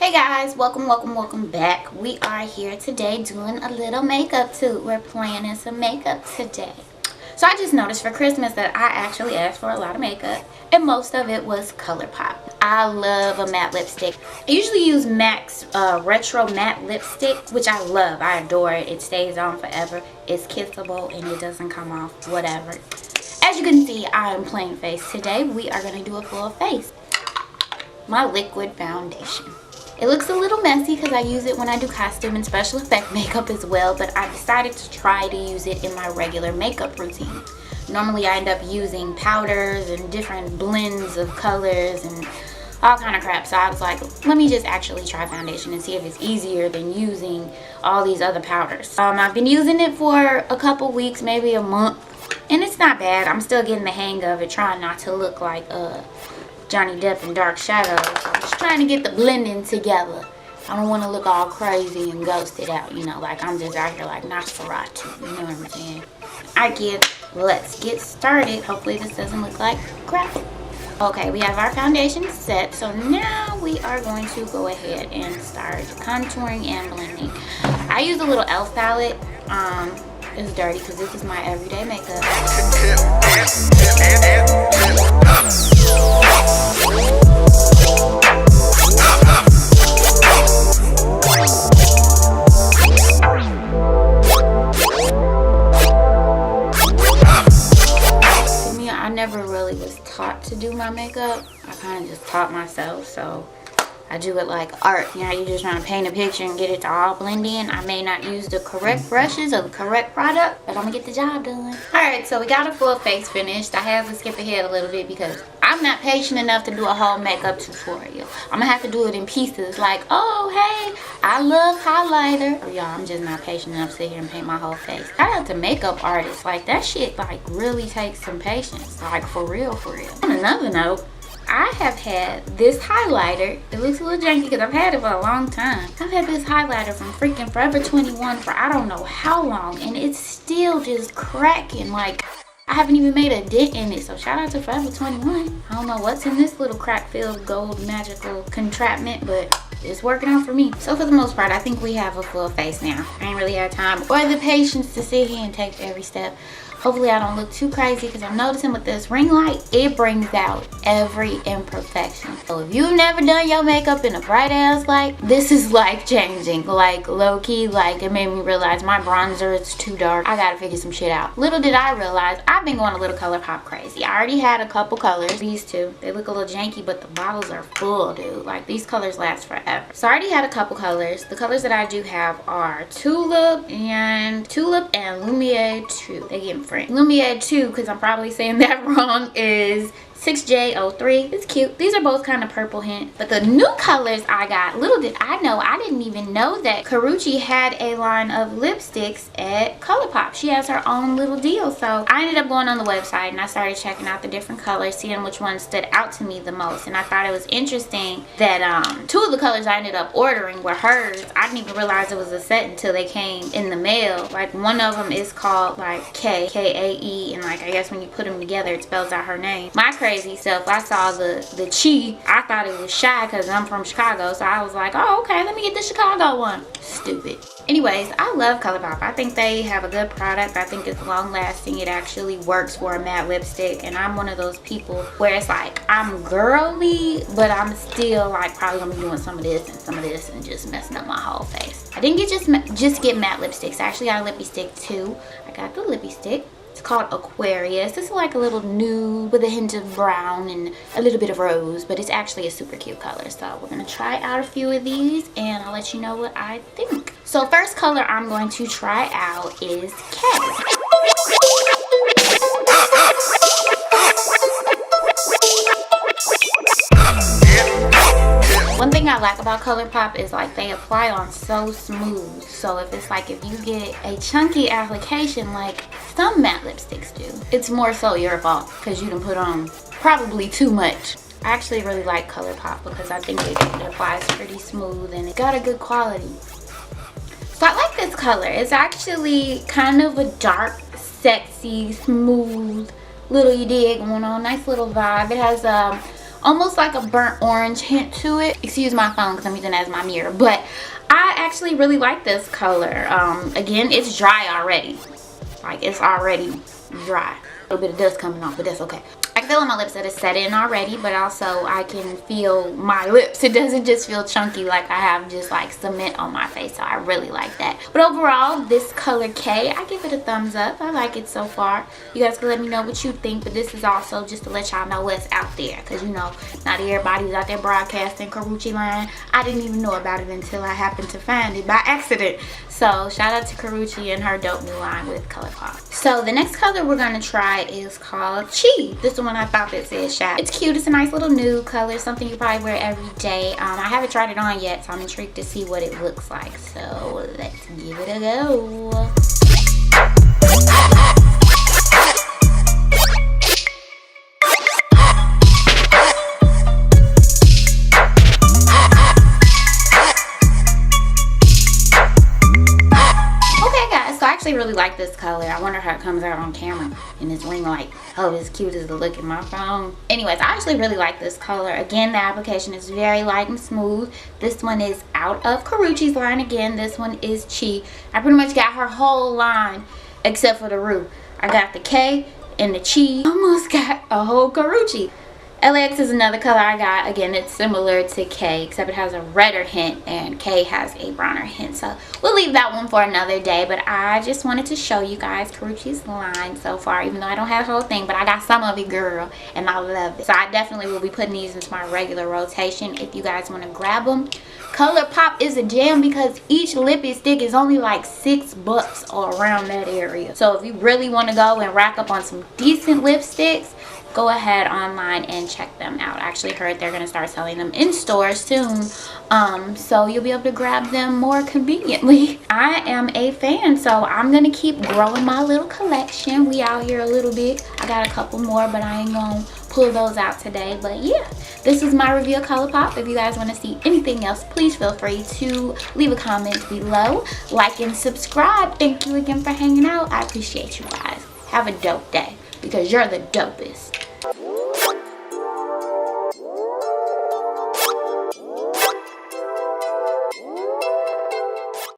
Hey guys, welcome back. We are here today doing a little makeup too. We're planning some makeup today. So I just noticed for Christmas that I actually asked for a lot of makeup, and most of it was ColourPop. I love a matte lipstick. I usually use MAC's retro matte lipstick, which I love. I adore it. It stays on forever. It's kissable and it doesn't come off, whatever. As you can see, I am plain face. Today we are going to do a full face. My liquid foundation. It looks a little messy because I use it when I do costume and special effect makeup as well, but I decided to try to use it in my regular makeup routine. Normally I end up using powders and different blends of colors and all kind of crap, so I was like, let me just actually try foundation and see if it's easier than using all these other powders. I've been using it for a couple weeks, maybe a month, and it's not bad. I'm still getting the hang of it, trying not to look like Johnny Depp in Dark Shadows. I'm just trying to get the blending together. I don't want to look all crazy and ghosted out, you know, like I'm just out here like Nosferatu, you know what I'm saying? Let's get started. Hopefully this doesn't look like crap. Okay, we have our foundation set, so now we are going to go ahead and start contouring and blending. I use a little e.l.f. palette. It's dirty because this is my everyday makeup. I never really was taught to do my makeup. I kind of just taught myself, so I do it like art. You know, you're just trying to paint a picture and get it to all blend in. I may not use the correct brushes or the correct product, but I'm gonna get the job done. Alright, so we got a full face finished. I had to skip ahead a little bit because I'm not patient enough to do a whole makeup tutorial. I'm gonna have to do it in pieces like, oh, hey, I love highlighter. Y'all, I'm just not patient enough to sit here and paint my whole face. Shout out to makeup artists. Like, that shit, like, really takes some patience. Like, for real, for real. On another note, I have had this highlighter. It looks a little janky because I've had it for a long time. I've had this highlighter from freaking Forever 21 for I don't know how long, and it's still just cracking. Like, I haven't even made a dent in it, so shout out to Forever 21. I don't know what's in this little crack-filled gold magical contraption, but it's working out for me. So for the most part, I think we have a full face now. I ain't really had time or the patience to sit here and take every step. Hopefully I don't look too crazy because I'm noticing with this ring light, it brings out every imperfection. So if you've never done your makeup in a bright ass light, this is life changing. Like, low key, like, it made me realize my bronzer is too dark. I gotta figure some shit out. Little did I realize, I've been going a little ColourPop crazy. I already had a couple colors. These two, they look a little janky, but the bottles are full, dude. Like, these colors last forever. So I already had a couple colors. The colors that I do have are Tulip and Lumiere 2. They get French. Lumiere 2, because I'm probably saying that wrong, is 6J03. It's cute. These are both kind of purple hint. But the new colors I got, little did I know, I didn't even know that Karruche had a line of lipsticks at ColourPop. She has her own little deal. So I ended up going on the website and I started checking out the different colors, seeing which ones stood out to me the most. And I thought it was interesting that two of the colors I ended up ordering were hers. I didn't even realize it was a set until they came in the mail. Like, one of them is called like K-A-E, and like, I guess when you put them together it spells out her name. My crazy self, I saw the Chi. I thought it was Shy because I'm from Chicago, so I was like, oh, okay, let me get the Chicago one. Stupid. Anyways, I love ColourPop. I think they have a good product. I think it's long lasting. It actually works for a matte lipstick, and I'm one of those people where it's like, I'm girly, but I'm still like probably gonna be doing some of this and some of this and just messing up my whole face. I didn't just get matte lipsticks. I actually got a lippy stick too. I got the lippy stick. It's called Aquarius. This is like a little nude with a hint of brown and a little bit of rose, but it's actually a super cute color. So we're gonna try out a few of these and I'll let you know what I think. So first color I'm going to try out is K. One thing I like about ColourPop is like they apply on so smooth. So if it's like, if you get a chunky application like some matte lipsticks do, it's more so your fault because you done put on probably too much. I actually really like ColourPop because I think it applies pretty smooth and it got a good quality. So I like this color. It's actually kind of a dark, sexy, smooth little, you dig, going on, nice little vibe. It has almost like a burnt orange hint to it. Excuse my phone because I'm using it as my mirror, but I actually really like this color. Again, it's dry already. Like, it's already dry. A little bit of dust coming off, but that's okay. I can feel on my lips that it's set in already, but also I can feel my lips. It doesn't just feel chunky like I have just like cement on my face, so I really like that. But overall, this color K, I give it a thumbs up. I like it so far. You guys can let me know what you think, but this is also just to let y'all know what's out there, because you know, not everybody's out there broadcasting Karruche line. I didn't even know about it until I happened to find it by accident. So shout out to Karruche and her dope new line with ColourPop. So the next color we're gonna try is called Chi. This is the one I thought that said shop. It's cute. It's a nice little nude color, something you probably wear every day. I haven't tried it on yet, so I'm intrigued to see what it looks like. So let's give it a go. I really like this color. I wonder how it comes out on camera in this ring light. Oh, as cute as the look in my phone. Anyways, I actually really like this color. Again, the application is very light and smooth. This one is out of Karruche's line. Again, this one is Chi. I pretty much got her whole line except for the Rue. I got the K and the Chi. Almost got a whole Karruche. LX is another color I got. Again, it's similar to K, except it has a redder hint and K has a browner hint. So we'll leave that one for another day. But I just wanted to show you guys Karruche's line so far, even though I don't have the whole thing, but I got some of it, girl, and I love it. So I definitely will be putting these into my regular rotation if you guys want to grab them. ColourPop is a jam because each lippy stick is only like $6 or around that area. So if you really want to go and rack up on some decent lipsticks, go ahead online and check them out. I actually heard they're going to start selling them in stores soon, so you'll be able to grab them more conveniently. I am a fan, so I'm going to keep growing my little collection. We out here a little bit. I got a couple more, but I ain't going to pull those out today. But yeah, this is my review of ColourPop. If you guys want to see anything else, please feel free to leave a comment below. Like and subscribe. Thank you again for hanging out. I appreciate you guys. Have a dope day because you're the dopest.